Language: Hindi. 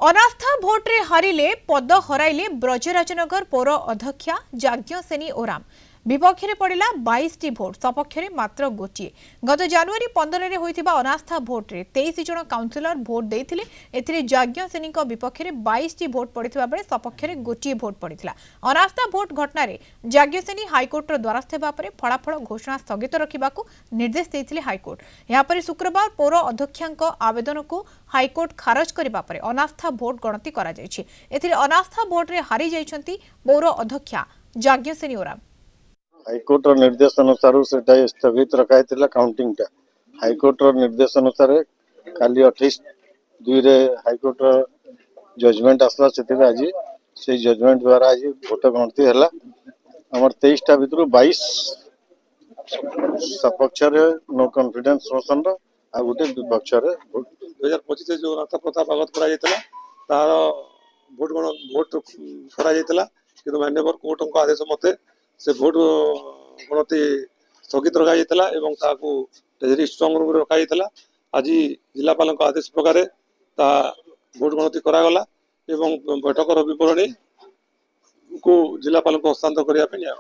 अनास्था भोट्रे हारिले पद हराइले ब्रजराजनगर पौर अध्यक्षा जाज्ञसेनी ओराम विपक्ष में पड़ा 22 भोट सपक्ष में मात्र गोटे गत जनवरी 15 में होता अनास्था भोट्रे 23 जन काउंसिलर भोट देते जाज्ञसेनी विपक्ष में 22 भोट पड़ा बेले सपक्ष में गोटे भोट पड़ा अनास्था भोट घटन जाज्ञसेनी हाइकोर्टर द्वारस्थ होगा फलाफल घोषणा स्थगित रखा निर्देश देते हाइकोर्ट यापर शुक्रवार पौर अध्यक्षा आवेदन को हाइकोर्ट खारज करने अनास्था भोट गणति अनास्था भोट्रे हारी जाइछंती पौर अध्यक्षा जाज्ञसेनी ओराम। हाइकोर्ट निर्देश अनुसार से स्थगित रखा काउंटिंग टा हाइकोर्ट निर्देश अनुसार काली 28/2 हाइकोर्ट जजमेंट आसला आज से जजमेंट द्वारा आज भोट गणति है आम 23 भितर 22 सपक्ष नो कॉन्फिडेंस मोशन आ गोटे विपक्ष 2025 जो नाता प्रथा आगत तार भोट करा मान्यवर कोर्ट आदेश मते से भोट गणति स्थगित रखा ट्रेजरी स्ट्रंग रूम रखा आज जिलापाल आदेश प्रकार भोट गणति करागला बैठकर विवरणी को जिलापाल को हस्तांतर करने।